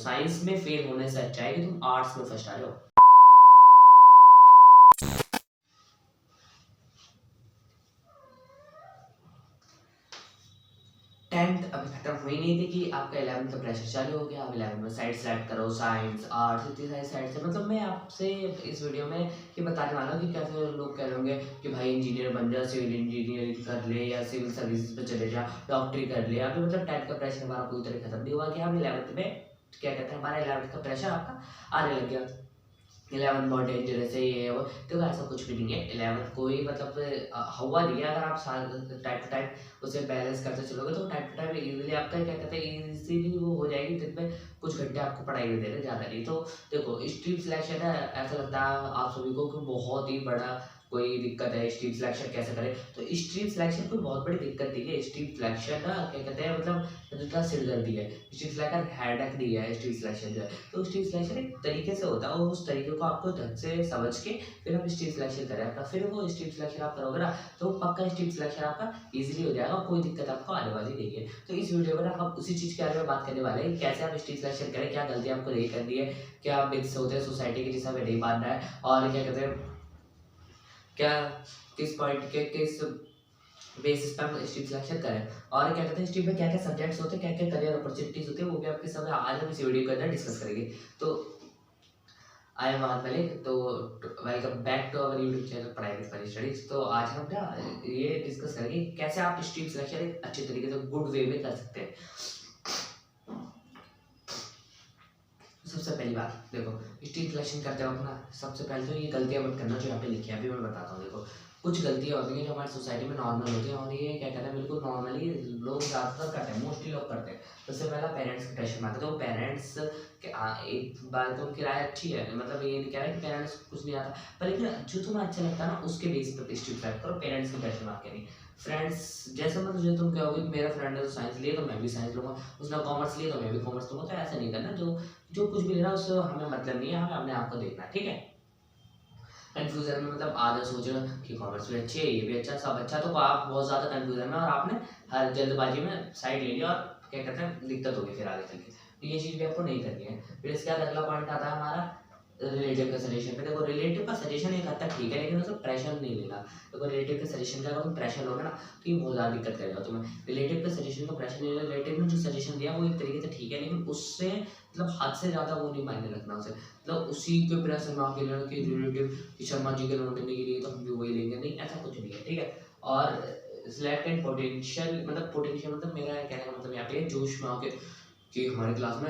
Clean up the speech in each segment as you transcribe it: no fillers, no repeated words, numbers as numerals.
Science में fail होने से अच्छा है कि तुम आर्ट्स में फर्स्ट आ रहे हो। 10th अभी खत्म हुई नहीं थी कि आपका 11th का प्रेशर चालू हो गया। आप 11th में साइड सेलेक्ट करो, साइंस, आर्ट्स, इतनी सारी साइड से। मतलब मैं आपसे इस वीडियो में ये बताने वाला हूँ कि कैसे लोग कह रहे होंगे कि भाई इंजीनियर बन जा, सिविल इंजीनियरिंग कर ले या सिविल सर्विसेज पे चले जा, डॉक्टरी कर ले। अभी मतलब 10th का प्रेशर हमारा पूरी तरह खत्म नहीं हुआ कि हम 11th में क्या कहते हैं, हमारा 11th का प्रेशर आपका आने लग गया। 11th बहुत डेंजरस है, ये है वो। देखो ऐसा कुछ भी नहीं है। 11th कोई मतलब हुआ नहीं है। अगर आप टाइम टू टाइम उसे बैलेंस करते चलोगे तो टाइम टू टाइम इजीली आपका क्या कहते हैं, इजीली वो हो जाएगी। दिन में कुछ घंटे आपको पढ़ाई में देने ज़्यादा नहीं। तो देखो स्ट्रीम सिलेक्शन है, ऐसा लगता है आप सभी को कि बहुत ही बड़ा कोई दिक्कत है, स्ट्रीम सिलेक्शन कैसे करें। तो स्ट्रीम सिलेक्शन कोई बहुत बड़ी दिक्कत नहीं है। स्ट्रीम सिलेक्शन ना क्या कहते हैं, मतलब जितना सिरदर्दी है, स्ट्रीम सिलेक्शन हेडेक नहीं है। स्ट्रीम सिलेक्शन जो है, तो स्ट्रीम सिलेक्शन एक तरीके से होता है और उस तरीके को आपको ढंग से समझ के फिर आप स्ट्रीम सिलेक्शन करें आपका। फिर वो स्ट्रीम सिलेक्शन आप करोगे ना तो पक्का स्ट्रीम सिलेक्शन आपका इजीली हो जाएगा, कोई दिक्कत आपको आने वाली नहीं है। तो इस वीडियो में ना हम उसी चीज़ के बारे में बात करने वाले हैं, कैसे आप स्ट्रीम सिलेक्शन करें, क्या गलती आपको नहीं करनी है, क्या मिथ्स होते हैं सोसाइटी के जिसे हमें नहीं मानना है, और क्या कहते हैं, क्या किस पॉइंट के किस बेसिस पर हम स्ट्रीम सिलेक्शन करें, और क्या कहते हैं स्ट्रीम में क्या क्या सब्जेक्ट्स होते हैं, क्या क्या करियर अपॉर्चुनिटीज होती है, वो भी आपके सामने आज हम इस वीडियो के अंदर डिस्कस करेंगे। तो आई एम आर मलिक। तो welcome back to our YouTube channel Padhai with funny studies. तो आज हम ना ये डिस्कस करेंगे कैसे आप स्ट्रीम सिलेक्शन एक अच्छे तरीके से गुड वे में कर सकते हैं। सबसे पहली बात देखो, स्ट्रीम सिलेक्शन करते वक्त ना सबसे पहले तो ये गलतियां मत करना जो यहाँ पे लिखी है, अभी मैं बताता हूँ। देखो कुछ गलतियां होती हैं जो हमारी सोसाइटी में नॉर्मल होती हैं, और ये क्या कहते हैं बिल्कुल नॉर्मली लोग ज़्यादातर करते हैं, मोस्टली लोग करते हैं। सबसे पहला पेरेंट्स का प्रेशर मारते हैं। तो पेरेंट्स एक बार तो उनकी राय अच्छी है, मतलब ये नहीं कह रहा है कि पेरेंट्स को कुछ नहीं आता, पर लेकिन जो तुम्हें अच्छा लगता है ना उसके बेस पर स्ट्रीम सिलेक्ट करो, पेरेंट्स के प्रेशर मार के नहीं। फ्रेंड्स जैसे मतलब जो तुम कहोगे कि मेरा फ्रेंड है तो साइंस लिए तो मैं भी साइंस लूंगा, उसने कॉमर्स लिए तो मैं भी कॉमर्स लूंगा, तो ऐसा नहीं करना। जो जो कुछ भी लेना उससे हमें मतलब नहीं है, हमें अपने आप को देखना है, ठीक है। कंफ्यूजन में मतलब आधा सोच रहे हो कि कॉमर्स भी अच्छी है, ये भी अच्छा, सब अच्छा, तो आप बहुत ज़्यादा कंफ्यूजन में और आपने हर जल्दबाजी में साइड ले लिया और क्या कहते हैं दिक्कत होगी फिर आगे चल के। तो ये चीज़ भी आपको नहीं करनी है। फिर इसके बाद अगला पॉइंट आता है हमारा रिलेटिव का सजेशन पे। देखो रिलेटिव का सजेशन एक हद तक ठीक है, लेकिन उसको प्रेशर नहीं लेना। देखो रिलेटिव के सजेशन का अगर तुम प्रेशर लोगे ना तो ये बहुत ज़्यादा दिक्कत करेगा तुम्हें। रिलेटिव के सजेशन का प्रेशर नहीं लेना। रिलेटिव ने जो सजेशन दिया वो एक तरीके से ठीक है, लेकिन उससे मतलब हद से ज़्यादा वो नहीं मायने रखना उसे, मतलब उसी के प्रेशर में आके लेना कि रिलेटिव कि शर्मा जी के लोन करने के लिए तो हम भी वही लेंगे, नहीं ऐसा कुछ नहीं है, ठीक है। और सिलेक्ट एंड पोटेंशियल, मतलब पोटेंशियल मतलब मेरा कहने का मतलब यहाँ पे जोश में आके कि हमारी क्लास में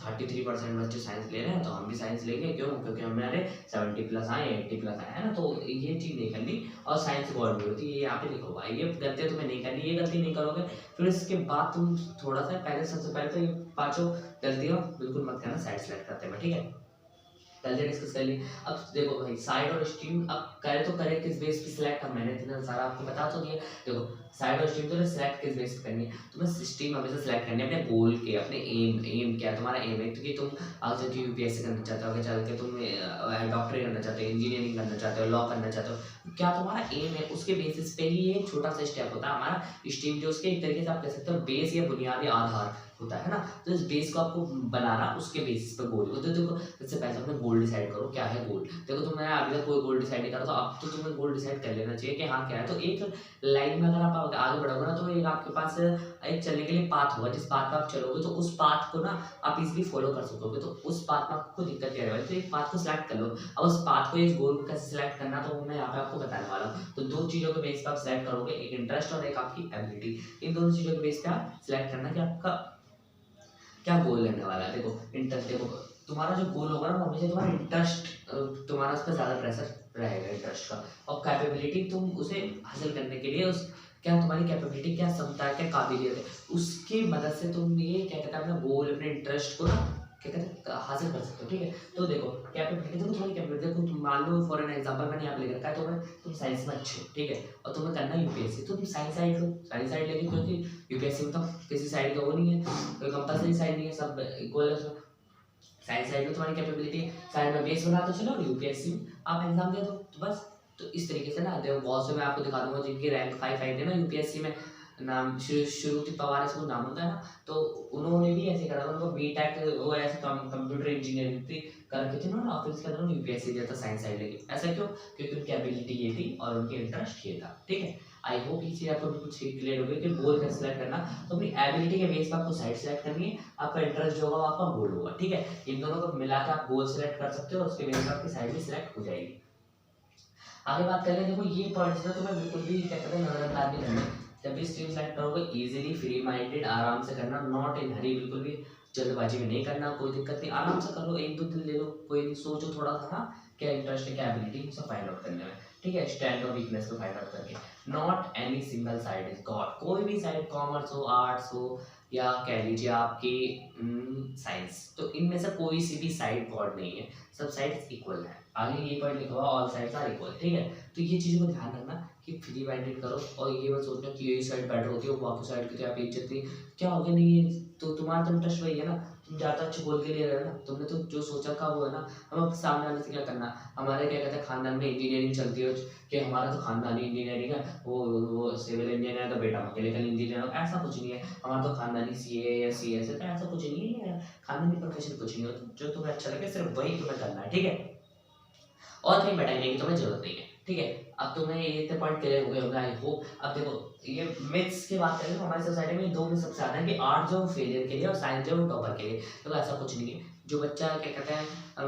33% बच्चे साइंस ले रहे हैं तो हम भी साइंस लेंगे, क्यों, क्योंकि हमारे 70+ आए, 80+ आए, है ना। तो ये चीज़ नहीं करनी। और साइंस बहुत भी होती है, ये यहाँ पे लिखा हुआ है, ये गलतियाँ तुम्हें नहीं करनी, ये गलती नहीं करोगे फिर इसके बाद तुम थोड़ा सा पहले, सबसे पहले तो ये पाँचों गलतियाँ बिल्कुल मत करना साइड सेलेक्ट करते हुए, ठीक है। पहले डिस्कस कर ली। अब देखो भाई साइड और स्ट्रीम अब करे तो करे किस बेस पे सिलेक्ट, अब मैंने इतना सारा आपको बता तो दिया। देखो साइड और स्ट्रीम तो सिलेक्ट किस बेस पे करनी है, तुम्हें स्ट्रीम हमेशा सिलेक्ट करनी है अपने गोल के, अपने एम क्या है तुम्हारा एम है, क्योंकि तुम आगे चल के यूपीएससी करना चाहते हो, आगे चल के तुम डॉक्टरी करना चाहते हो, इंजीनियरिंग करना चाहते हो, लॉ करना चाहते हो, क्या तुम्हारा एम है उसके बेसिस पे ही एक छोटा सा स्टेप होता है हमारा स्ट्रीम, जो उसके एक तरीके से आप कह सकते हो बेस या बुनियादी आधार होता है ना। तो इस बेस को आपको बनाना उसके बेसिस पे गोल। तो देखो सबसे पहले अपने गोल डिसाइड करो क्या है गोल। देखो तुमने अभी तक कोई गोल डिसाइड नहीं करा तो अब तो तुम्हें गोल डिसाइड कर लेना चाहिए कि हाँ क्या है। तो एक लाइन में अगर आप आगे बढ़ोगे ना तो एक आपके पास एक चलने के लिए पाथ होगा, जिस पाथ पर आप चलोगे तो उस पाथ को ना आप इजीली फॉलो कर सकोगे। तो उस पाथ में आपको दिक्कत क्या रहेगी, तो एक पाथ को सिलेक्ट कर लो। अब उस पाथ को, इस गोल को कैसे सिलेक्ट करना तो मैं यहाँ पे आपको बताने वाला हूँ। तो दो चीज़ों के बेस पे आप सिलेक्ट करोगे, एक इंटरेस्ट और एक आपकी एबिलिटी। इन दोनों चीज़ों के बेस पे आप सिलेक्ट करना कि आपका क्या गोल लेने वाला है। देखो इंटरेस्ट, देखो तुम्हारा जो गोल होगा ना वो हमेशा तुम्हारा इंटरेस्ट, तुम्हारा उस पर ज़्यादा प्रेशर रहेगा इंटरेस्ट का। और कैपेबिलिटी तुम उसे हासिल करने के लिए उस क्या तुम्हारी कैपेबिलिटी, क्या क्षमता है, क्या काबिलियत है, उसकी मदद से तुम ये क्या कहते हैं अपना गोल, अपने इंटरेस्ट को ना क्या कहते हैं हासिल कर सकते हो, ठीक है। तो देखो कैपेबिलिटी, देखो तुम्हारी कैपेबिलिटी, देखो तुम मान लो फॉर एन एग्जांपल मैंने यहाँ पे लिख रखा है, तुम साइंस में अच्छे हो, ठीक है, और तुम्हें करना है यूपीएससी, तो तुम साइंस साइड लो, साइंस साइड लेके, क्योंकि यूपीएससी में तो किसी साइड का वो नहीं है, कोई कंपलसरी साइड नहीं है, सब इक्वल है उसमें। साइंस साइड में तुम्हारी कैपेबिलिटी साइड में बेस बना तो चलो, और यूपीएससी में आप एग्जाम दे दो तो बस। तो इस तरीके से ना देखो बहुत से मैं आपको दिखा दूंगा जिनकी रैंक 5 आई थी ना यूपीएससी में, नाम श्रुति पवार इसको नाम होता है ना, तो उन्होंने भी ऐसे करा था, उनको बीटेक वो ऐसे कंप्यूटर इंजीनियरिंग थी करके थे उन्होंने, ऑफिस के अंदर यूपीएससी दिया था साइंस साइड लेके। ऐसा क्यों? क्योंकि उनकी एबिलिटी ये थी और उनके इंटरेस्ट ये था। ठीक है, आई होप ये चीज़ आपको बिल्कुल क्लियर हो गई कि गोल कैसे सेलेक्ट करना। तो अपनी एबिलिटी के बेस पर आपको साइड सेलेक्ट करनी है, आपका इंटरेस्ट जो होगा आपका गोल होगा। ठीक है, इन दोनों को मिला के आप गोल सेलेक्ट कर सकते हो, उसके बेस पर आपकी साइड भी सिलेक्ट हो जाएगी। आगे बात करें, देखो ये पॉइंट्स ना तुम्हें बिल्कुल भी क्या कहते हैं नजरअंदाज नहीं करना। जब भी स्ट्रीम सेलेक्ट करोगे इजीली फ्री माइंडेड आराम से करना, नॉट इन हरी, बिल्कुल भी जल्दबाजी में नहीं करना, कोई दिक्कत नहीं, आराम से कर लो, एक दो दिन ले लो, कोई नहीं, सोचो थोड़ा सा ना क्या इंटरेस्ट है क्या एबिलिटी सब फाइंड आउट करने में। ठीक है, स्ट्रेंथ और वीकनेस को फाइंड आउट करके, not any single side is God, कोई भी साइड कॉमर्स हो आर्ट्स हो या कह लीजिए आपकी साइंस, तो इनमें से कोई सी भी साइड गॉड नहीं है, सब साइड्स इक्वल है। आगे ये पॉइंट लिखा हुआ ऑल साइड्स आर इक्वल। ठीक है, तो ये चीज़ों को ध्यान रखना कि फ्री माइंडेड करो, और ये मत सोचना कि ये साइड बेटर होती है बाकी साइड की तो आप इज्जत नहीं, क्या हो गया नहीं है, तो तुम्हारा तो इंटरेस्ट वही है ना, तुम ज़्यादा अच्छे गोल के लिए रहे हो ना, तुमने तो जो सोचा का वो है ना। हम अब सामने आने से क्या करना, हमारे क्या कहते हैं खानदान में इंजीनियरिंग चलती है कि हमारा तो खानदानी इंजीनियरिंग है, वो सिविल इंजीनियर है तो बेटा मैकेनिकल इंजीनियर हो, ऐसा कुछ नहीं है, हमारा तो खानदानी सीए या सीएस है, तो ऐसा कुछ नहीं है, खानदानी प्रोफेशन कुछ नहीं होता, जो तुम्हें अच्छा लगे सिर्फ वही तुम्हें करना है। ठीक है, और कहीं बैठाने की तुम्हें जरूरत नहीं है। ठीक है, अब तुम्हें ये पॉइंट क्लियर हो गए होगा आई होप। अब देखो ये मिथ्स की बात करें तो हमारी सोसाइटी में दो मिथ सबसे ज्यादा है कि आर्ट जो फेलियर के लिए और साइंस जो टॉपर के लिए, तो ऐसा कुछ नहीं है। जो बच्चा क्या कहते हैं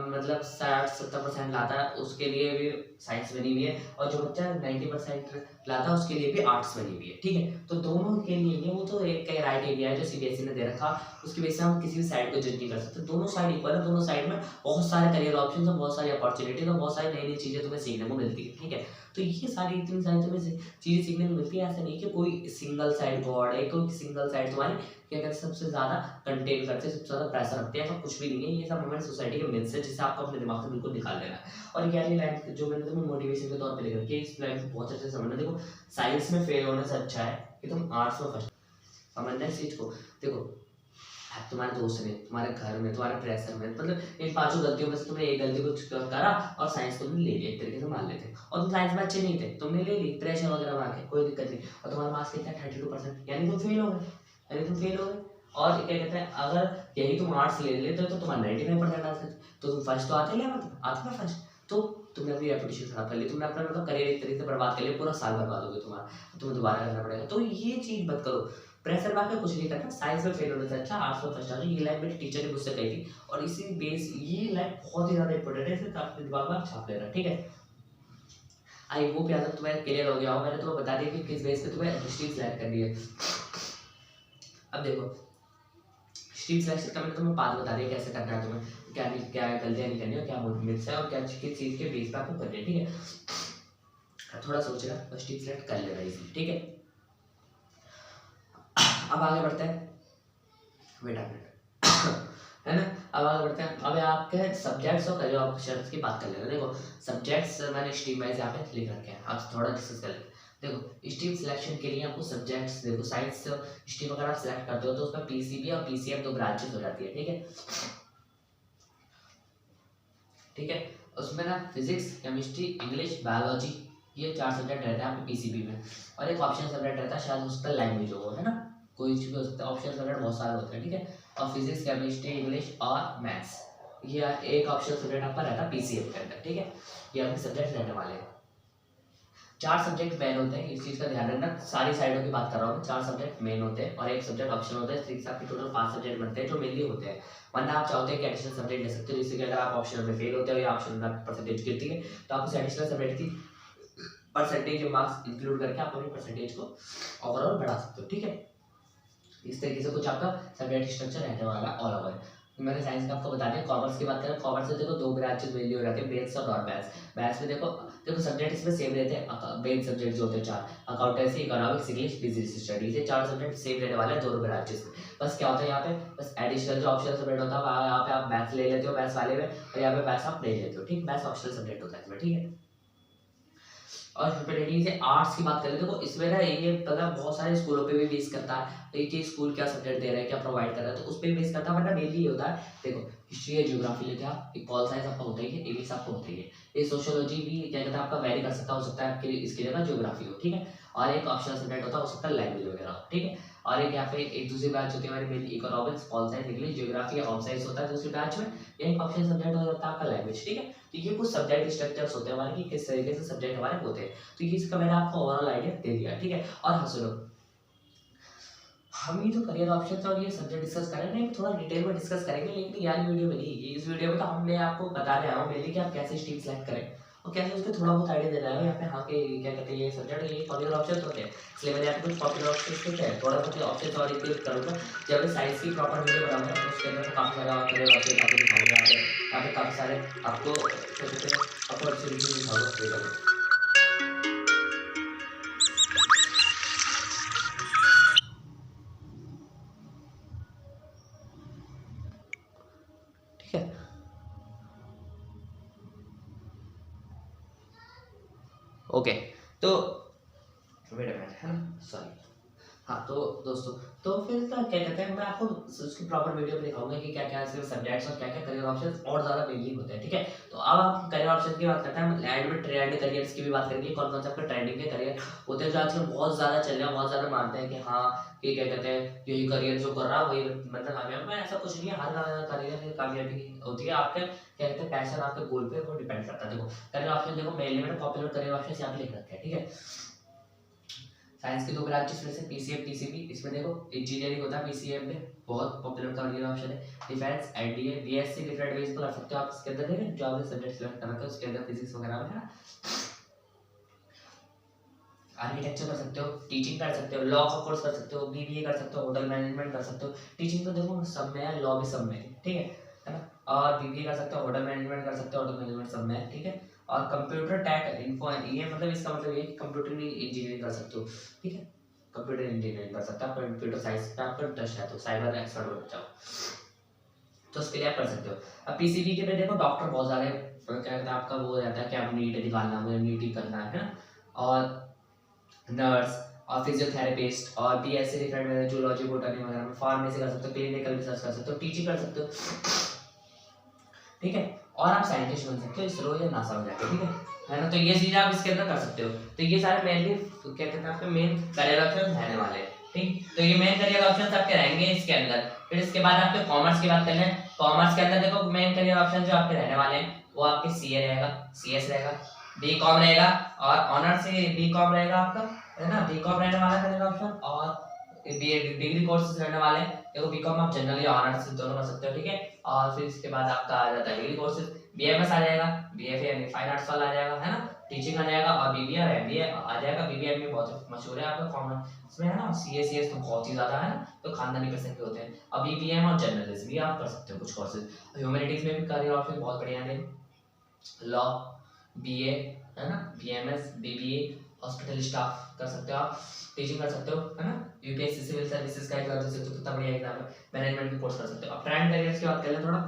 मतलब 60-70% लाता है उसके लिए भी साइंस बनी हुई है, और जो बच्चा 90% लाता है उसके लिए भी आर्ट्स बनी हुई है। ठीक है, तो दोनों के लिए ये वो तो एक राइट एरिया है जो सीबीएसई ने दे रखा, उसकी वजह से हम किसी भी साइड को जज नहीं कर सकते, दोनों साइड इक्वल है, दोनों साइड में बहुत सारे करियर ऑप्शन और बहुत सारी अपॉर्चुनिटीज और बहुत सारी नई नई चीज़ें तुम्हें सीखने को मिलती है। ठीक है, तो ये सारी इतनी सारी तुम्हें चीज़ें सीखने को मिलती है, ऐसा नहीं कि कोई सिंगल साइड गॉड है, कोई सिंगल साइड तुम्हारी क्या कहते हैं सबसे ज़्यादा कंटेन करते हैं, सबसे ज़्यादा प्रेशर रखते हैं, ऐसा कुछ भी नहीं है। ये सब हमारी सोसाइटी के मिथ्स है जिसे आपको अपने दिमाग से बिल्कुल निकाल देना है। और ये वाली लाइन जो मैंने तुम्हें मोटिवेशन के तौर पे लिख रखी है, इस लाइन को बहुत अच्छे से समझना। देखो साइंस में फेल होने से अच्छा है कि तुम आर्ट्स में फर्स्ट, समझना इस चीज़ को। देखो तुम्हारे दोस्त ने, तुम्हारे घर में, तुम्हारे प्रेशर में, मतलब इन पांचों गलतियों में से तुमने एक गलती को करा और साइंस तुमने ले लिया, एक तरीके से मान लेते, और तुम साइंस में अच्छे नहीं थे, तुमने ले ली प्रेशर वगैरह में आके, कोई दिक्कत नहीं, और तुम्हारा मार्क्स कितना 32%, यानी तुम फेल हो गए, यानी तुम फेल हो गए। और क्या कहते हैं अगर यही तुम आर्ट्स ले लेते तो तुम्हारा 95% आते, तो तुम फर्स्ट तो आते, आते ना फर्स्ट, तो तुमने अपनी रेपुटेशन खराब कर ली, तुमने अपना मतलब करियर एक तरीके से बर्बाद कर लिया, पूरा साल बर्बाद हो गया तुम्हारा, तुम्हें दोबारा करना पड़ेगा। तो ये चीज़ मत करो, प्रेशर में कुछ नहीं करना, साइंस में फेल होने से अच्छा आर्ट्स में फर्स्ट आ जाओ। ये लाइन मेरी टीचर ने मुझसे कही थी, और इसी बेस ये लाइन बहुत ही ज़्यादा इंपॉर्टेंट है, इसे अपने दिमाग में छाप लेना। ठीक है, आई होप याद तुम्हें क्लियर हो गया हो, मैंने तुम्हें बता दिया कि किस बेस पे तुम्हें हिस्ट्री सिलेक्ट करनी है। अब देखो स्ट्रीम सिलेक्शन का मैंने तुम्हें बात बता दिया कैसे करना है, तुम्हें क्या नहीं, क्या गलतियाँ नहीं करनी है, क्या मिथ्स है और क्या किस चीज़ के बेस पे आपको करनी है। ठीक है, थोड़ा सोचेगा तो स्ट्रीम सिलेक्ट कर लेना इजी। ठीक है, अब आगे बढ़ते हैं, वेट अ मिनट है ना, अब आगे बढ़ते हैं। अब आपके सब्जेक्ट्स और करियर ऑप्शंस की बात कर लेते हैं। देखो सब्जेक्ट्स मैंने स्ट्रीम वाइज यहाँ पे लिख रखे हैं, अब थोड़ा डिस्कस कर लेते हैं। देखो स्ट्रीम सिलेक्शन के लिए आपको सब्जेक्ट्स, देखो साइंस स्ट्रीम अगर आप सिलेक्ट करते हो तो उसमें पीसीबी और पीसीएम दो ब्रांचेस हो जाती है। ठीक है, ठीक है, उसमें ना फिजिक्स, केमिस्ट्री, इंग्लिश, बायोलॉजी, ये 4 सब्जेक्ट रहते हैं आपके पीसीबी में, और एक ऑप्शन सब्जेक्ट रहता है शायद उसका लैंग्वेज हो, है ना, कोई चीज़ भी हो सकता है, ऑप्शन सब्जेक्ट बहुत सारे होते हैं। ठीक है, और फिजिक्स, केमिस्ट्री, इंग्लिश और मैथ्स, ये एक ऑप्शन सब्जेक्ट आपका रहता है पीसीएम के अंदर। ठीक है, ये आपके सब्जेक्ट रहने वाले हैं। 4 सब्जेक्ट मेन होते हैं, इस चीज़ का ध्यान रखना, सारी साइडों की बात कर रहा हूँ, 4 सब्जेक्ट मेन होते हैं और एक सब्जेक्ट ऑप्शन होता है, इस तरीके से आपके टोटल 5 सब्जेक्ट बनते हैं जो मेनली होते हैं। वरना आप चाहते हैं कि एडिशनल सब्जेक्ट ले सकते हो, जैसे कि अगर आप ऑप्शन में फेल होते हो या ऑप्शन में परसेंटेज गिरती है तो आप उस एडिशनल सब्जेक्ट की परसेंटेज मार्क्स इंक्लूड करके आप अपनी परसेंटेज को ओवरऑल बढ़ा सकते हो। ठीक है, इस तरीके से कुछ आपका सब्जेक्ट स्ट्रक्चर रहने वाला है ऑल ओवर। मैंने साइंस का आपको बता दिया। कॉमर्स की बात करें, कॉमर्स से देखो 2 ब्रांचेस मेनली हो जाते हैं, मैथ्स और नॉन मैथ्स। मैथ्स में देखो देखो सब्जेक्ट इसमें सेम रहते हैं, मेन सब्जेक्ट जो होते हैं 4, accountancy, economics, English, business studies, ये 4 सब्जेक्ट सेम रहने वाले हैं दोनों ब्रांचेस में। बस क्या होता है यहाँ पे, बस एडिशनल जो ऑप्शनल सब्जेक्ट होता है यहाँ पे आप मैथ्स ले लेते हो मैथ्स वाले में, और यहाँ पे मैथ्स आप नहीं लेते हो। ठीक, मैथ्स ऑप्शनल सब्जेक्ट होता है इसमें। ठीक है, और ह्यूमैनिटी से आर्ट्स की बात करें, देखो इसमें ना ये मतलब बहुत सारे स्कूलों पे भी बेस करता है, एक ही स्कूल क्या सब्जेक्ट दे रहा है, क्या प्रोवाइड कर रहा है, तो उस पर बेस करता है, वरना मेनली ये होता है। देखो हिस्ट्री या ज्योग्राफी लेते हैं आप, एक पॉल साइंस आपका होता ही है, इंग्लिश आपका होता ही है। ये सोशियोलॉजी भी क्या कहते हैं आपका वेरी कर सकता, हो सकता है आपके इसकी जगह ज्योग्राफी हो, ठीक है। और एक ऑप्शनल सब्जेक्ट होता है, हो सकता है लैंग्वेज वगैरह, ठीक है। और एक यहाँ पे एक दूसरी बैच होती है हमारी mainly economics, pol science, English, geography या होम साइंस होता है दूसरी बैच में। या एक ऑप्शनल सब्जेक्ट हो जाता है आपका लैंग्वेज, ठीक है। तो ये कुछ सब्जेक्ट स्ट्रक्चर्स होते हैं हमारे कि किस तरीके से सब्जेक्ट हमारे होते हैं। तो ये इसका मैंने आपको ओवरऑल आइडिया दे दिया, ठीक है। और हाँ सुनो, हम ये जो करियर ऑप्शन और ये सब्जेक्ट डिस्कस कर रहे हैं थोड़ा डिटेल में डिस्कस करेंगे, लेकिन यार वीडियो में नहीं, इस वीडियो में तो हमने आपको बता रहे हैं मेनली कि आप कैसे स्ट्रीम सेलेक्ट करें और कैसे उसके थोड़ा बहुत आइडिया दे रहा है यहाँ पे। हाँ के क्या कहते हैं ये सब्जेक्ट ये पॉपुलर ऑप्शन होते हैं, इसलिए मैंने आपको कुछ पॉपुलर ऑप्शन कुछ है थोड़ा बहुत ऑप्शन और इंक्लूड करूँगा। जब मैं साइंस की प्रॉपर वीडियो बनाऊंगा तो उसके अंदर काफ़ी सारा करियर ऑप्शन आपको दिखाऊंगा, यहाँ पे काफ़ी सारे आपको क्या कहते हैं अपॉर्चुनिटी दिखाऊंगा। ठीक है, ओके। तो वेट अ मिनट, है ना, सॉरी। हाँ तो दोस्तों, तो फिर क्या कहते हैं मैं आपको उसकी प्रॉपर वीडियो में दिखाऊंगा कि क्या क्या इसके सब्जेक्ट्स और क्या क्या करियर ऑप्शंस और ज़्यादा मेनली होते हैं, ठीक है। तो अब आप करियर ऑप्शन की बात करते हैं, हम एंड में ट्रेंड करियर्स की भी बात करेंगे, कौन कौन से आपके ट्रेंडिंग के करियर होते हैं जो आजकल बहुत ज़्यादा चल रहे हैं, बहुत ज़्यादा मानते हैं कि हाँ कि क्या कहते हैं यही करियर जो कर रहा है वही मतलब कामयाब है। ऐसा कुछ नहीं है, हर करियर कामयाबी होती है, आपके क्या कहते हैं पैशन आपके गोल पे वो डिपेंड करता है। देखो करियर ऑप्शन देखो मेनली मैंने पॉपुलर करियर ऑप्शन यहाँ पे लिख रखे हैं, ठीक है। साइंस के दो ब्रांच इसमें से पीसीएम पीसीबी, इसमें देखो इंजीनियरिंग होता है पीसीएम में, बहुत पॉपुलर करियर ऑप्शन है। Defence NDA BSc different ways कर सकते हो आप इसके अंदर, देखें जो आपने सब्जेक्ट सिलेक्ट कर रखा है उसके अंदर फिजिक्स वगैरह में है ना। आर्किटेक्चर कर सकते हो, टीचिंग कर सकते हो, लॉ का कोर्स कर सकते हो, बीबीए कर सकते हो, होटल मैनेजमेंट कर सकते हो। टीचिंग तो देखो सब में है, लॉ भी सब में है, ठीक है ना। और बीबीए कर सकते हो, होटल मैनेजमेंट कर सकते हो, होटल मैनेजमेंट सब में है, ठीक है। और कंप्यूटर टेक इन्फो ये मतलब इसका मतलब ये कि कंप्यूटर इंजीनियरिंग कर सकते हो, ठीक है। कंप्यूटर इंजीनियरिंग कर सकते हो, आप कंप्यूटर साइंस पे आपका इंटरेस्ट है तो साइबर एक्सपर्ट बन जाओ तो उसके लिए आप कर सकते हो। अब पीसीबी के पे देखो डॉक्टर बहुत सारे क्या कहते हैं आपका वो रहता है कि आप नीट निकालना, मुझे नीट ही करना है ना। और नर्स और फिजियोथेरेपिस्ट और बीएससी डिफरेंट में जूलॉजी बोटनी वगैरह में, फार्मेसी कर सकते हो, क्लिनिकल रिसर्च कर सकते हो, टीचिंग कर सकते हो, ठीक है। और आप साइंटिस्ट बन सकते हो इसरो या नासा में जाके, ठीक है ना। तो ये चीज़ आप इसके अंदर कर सकते हो। तो ये सारे मेनली क्या कहते हैं आपके मेन करियर ऑप्शन रहने वाले हैं, ठीक। तो ये मेन करियर ऑप्शन आपके रहेंगे इसके अंदर। फिर इसके बाद आपके कॉमर्स की बात करें, कॉमर्स के अंदर देखो मेन करियर ऑप्शन जो आपके रहने वाले हैं वो आपके सीए रहेगा, सीएस रहेगा, बी कॉम रहेगा और ऑनर्स से बी कॉम रहेगा आपका, है ना, बी कॉम रहने वाला करियर ऑप्शन। और डिग्री कोर्सेज रहने वाले हैं, देखो बीकॉम आप जनरली ऑनर्स दोनों कर सकते हो, ठीक है। और फिर इसके बाद आपका आ जाता है डिग्री कोर्सेज, बीएमएस आ जाएगा, बीएफए यानी फाइन आर्ट्स वाला आ जाएगा, है ना, टीचिंग आ जाएगा, और बीबीए और एमबीए आ जाएगा। बीबीए एमबीए बहुत मशहूर है आपका कॉमर्स में, है ना। सीए सीएस तो बहुत ही ज्यादा है ना, तो खानदानी पर्सन के होते हैं। अब बीबीएम और जर्नलिज्म भी आप कर सकते हो कुछ कोर्सेज। ह्यूमैनिटीज में भी करियर ऑप्शन बहुत बढ़िया है, लॉ, बीए, है ना, बीएमएस, बीबीए, हॉस्पिटल स्टाफ कर सकते हो आप, टीचिंग कर सकते हो, है ना। यूपीएससी सिविल सर्विसेज का एग्जाम दे सकते हो, कितना बढ़िया एग्जाम है। मैनेजमेंट की कोर्स कर सकते हो। अब ट्रेंड करियर्स की बात करें थोड़ा,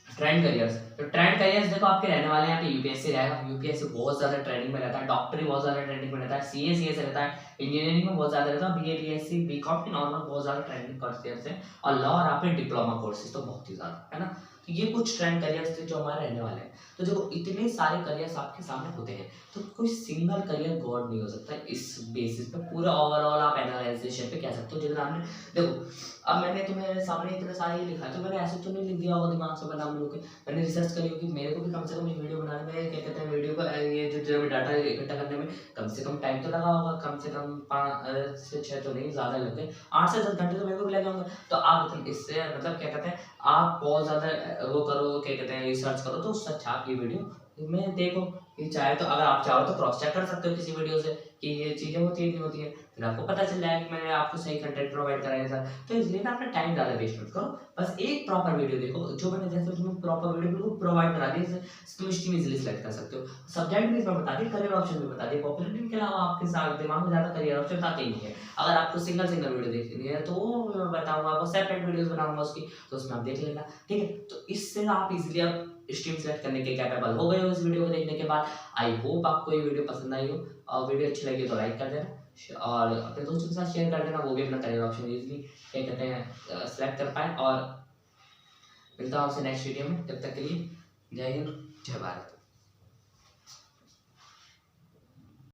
ट्रेंड करियर्स, तो ट्रेंड करियर्स देखो आपके रहने वाले हैं यहाँ पे यूपीएससी रहेगा, यूपीएससी बहुत ज्यादा ट्रेंडिंग में रहता है, डॉक्टरी बहुत ज्यादा ट्रेंडिंग में रहता है, सीए सीएस रहता है, इंजीनियरिंग में बहुत ज्यादा रहता है, बीए बीएससी बीकॉम की नॉर्मल बहुत ज्यादा ट्रेंडिंग कोर्सेज है। और लॉ और आपके डिप्लोमा कोर्सेज तो बहुत ही ज्यादा, है ना। तो ये कुछ ट्रेंड करियर्स थे जो हमारे रहने वाले हैं। तो देखो इतने सारे करियर्स आपके सामने होते हैं, तो कोई सिंगल करियर गॉड नहीं हो सकता। इस बेसिस पे पूरा ओवरऑल आप एनालाइजेशन पे कह सकते हो जितना आपने देखो। अब मैंने तुम्हें सामने इतने सारे ये लिखा है तो मैंने ऐसे तो नहीं लिख दिया होगा दिमाग से बना लोग, मैंने रिसर्च करी होगी। मेरे को भी कम से कम ये वीडियो बनाने में क्या कहते हैं वीडियो का ये जो डाटा इकट्ठा करने में कम से कम टाइम तो लगा होगा, कम से कम 5 से 6 तो नहीं ज़्यादा लग गए, 8 से 10 घंटे तो मेरे को भी लगे होंगे। तो आप इससे मतलब क्या कहते हैं आप बहुत ज़्यादा वो करो, क्या कहते हैं रिसर्च करो, तो उससे अच्छा आप ये वीडियो में देखो। ये चाहे तो अगर आप चाहो तो क्रॉस चेक कर सकते हो किसी वीडियो से कि ये चीज़ें होती है नहीं होती है, फिर आपको पता चल जाएगा कि मैंने आपको सही कंटेंट प्रोवाइड कराया था। तो इसलिए ना अपना टाइम ज़्यादा वेस्ट मत करो, बस एक प्रॉपर वीडियो देखो जो मैंने जैसे तुम्हें प्रॉपर वीडियो बिल्कुल प्रोवाइड करा दी, तुम स्ट्रीम इजीली सेलेक्ट कर सकते हो। सब्जेक्ट भी इसमें बता दी, करियर ऑप्शन भी बता दी, पॉपुलरिटी के अलावा आपके साथ दिमाग में ज़्यादा करियर ऑप्शन आते ही नहीं है। अगर आपको सिंगल सिंगल वीडियो देखनी है तो मैं बताऊंगा आपको, सेपरेट वीडियोस बनाऊंगा उसकी, तो उसमें आप देख लेना, ठीक है। तो इससे आप इजीली आप स्ट्रीम सेलेक्ट करने के कैपेबल हो गए हो इस वीडियो को देखने के बाद। आई होप आपको ये वीडियो पसंद आई हो, और वीडियो अच्छी लगी तो लाइक कर देना और अपने दोस्तों के साथ शेयर कर देना, वो भी अपना करियर ऑप्शन इजीली क्या कहते हैं सेलेक्ट कर पाए। और मिलता हूँ आपसे नेक्स्ट वीडियो में, तब तक के लिए जय हिंद, जय भारत।